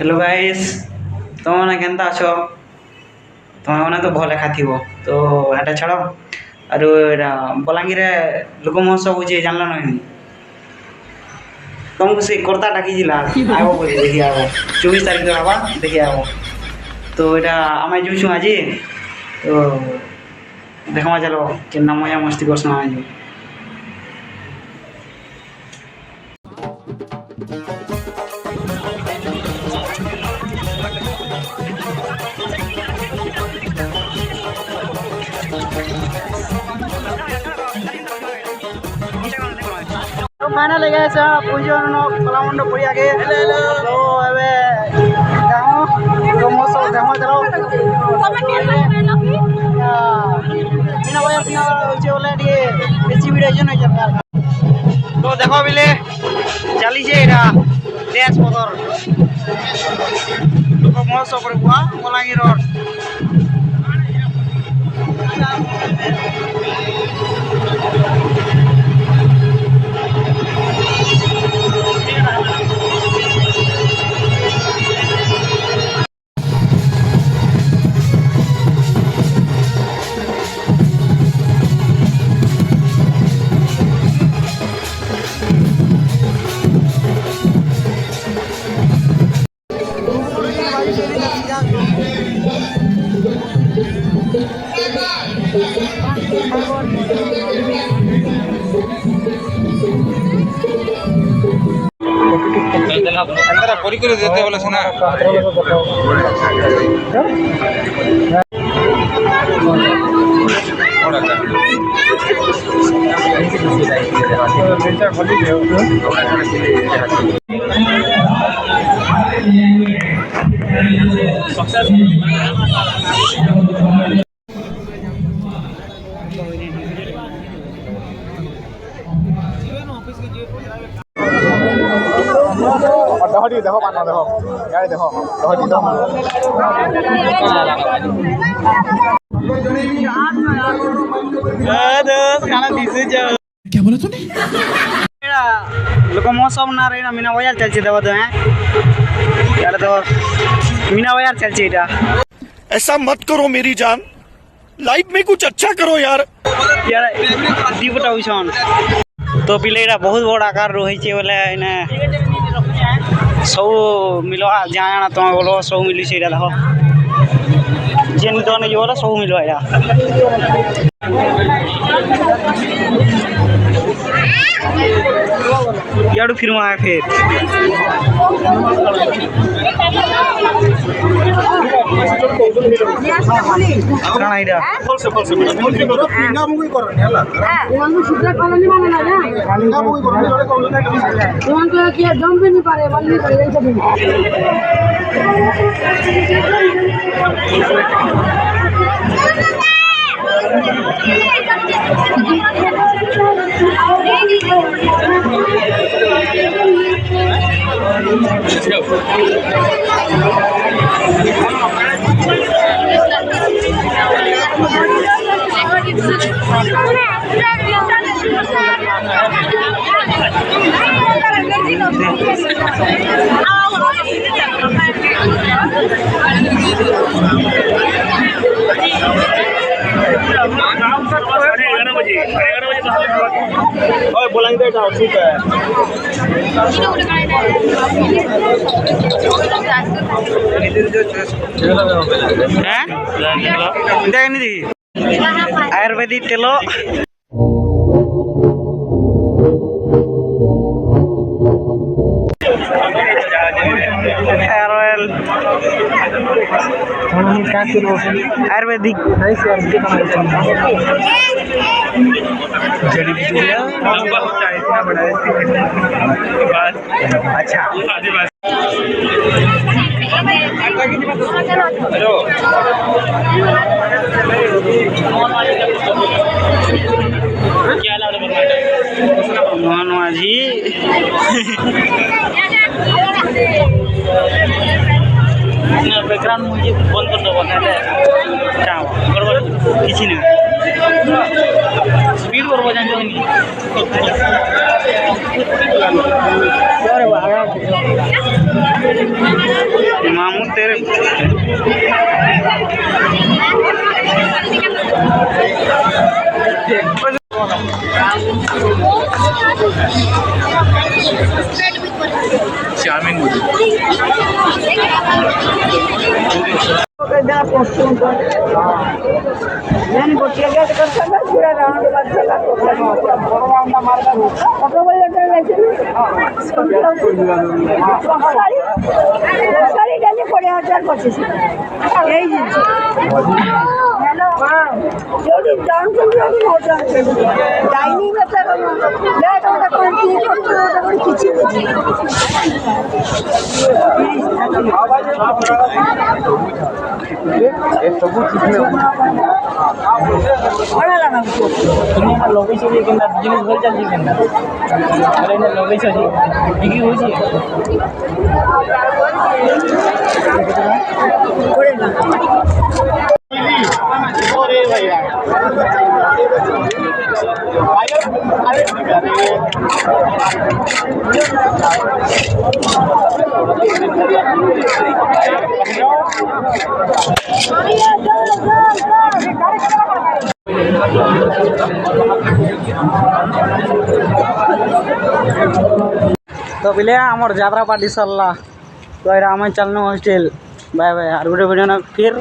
hello guys तुम मैंने केनता अच्छो तुम मैंने तो भले खाथी तो हेटा छाड़ और बलांगीर लोक महोत्सव हो जानल नहीं तुमको से कर्ता डाकी आब बोले देखी आब 24 तारीख तो हवा देखी आब तो यहाँ आम जुचु आज तो देखा चलो के मजा मस्ती करस आज तो फाइनल गए पूजन कलामंड पड़िया के तो गाँव महोत्सव देखा चलो बेची भिड़ तो देख बिले चली डांस पदर महोत्सव बलांगीर देते बोले सुना दहटी देखो पाना देखो यार देखो दहटी क्या बोला तूने लोक महोत्सव ना रही मीना बाजार चलছে देखो तो यार तो मीना बाजार चलছে এটা ऐसा मत करो मेरी जान लाइफ में कुछ अच्छा करो यार दीपटा उछन तो पिले बहुत बड़ आकार रही बोले सब मिल जाना तुम बोलो सब मिली से देख जेन तो नहीं बोला सब मिल यार फिर वहाँ फिर ठीक है आयुर्वेदिक तेलो आयुर्वेदिक जड़ी बूटियाँ अच्छा जी बैकग्राउंड म्यूजिक बंद कर दो किसी ना स्पीड कर बजान नहीं চাউমিন বুঝি এই জিনিস ଯୋଉଠି ଜାଣୁଛନ୍ତି ଡାଇନିଂ ଲେଟ୍ ଗୋଟେ କଣ୍ଟିନ୍ୟୁ କରୁଛନ୍ତି ଗୋଟେ କିଛି ବଢ଼ିଆ ଲାଗୁଛି ଲଗେଇଛ ଯେ କେନ୍ତା ବିଜନେସ୍ ଭଲ ଚାଲିଛି କେନ୍ତା ଏଇନା ଲଗେଇଛ ଯେ ବିକ୍ରି ହେଉଛି तो पिले आमर यात्रा पार्टी सरला तो ये आम चलना हॉस्टेल बाय बाय और गोटे वीडियो फिर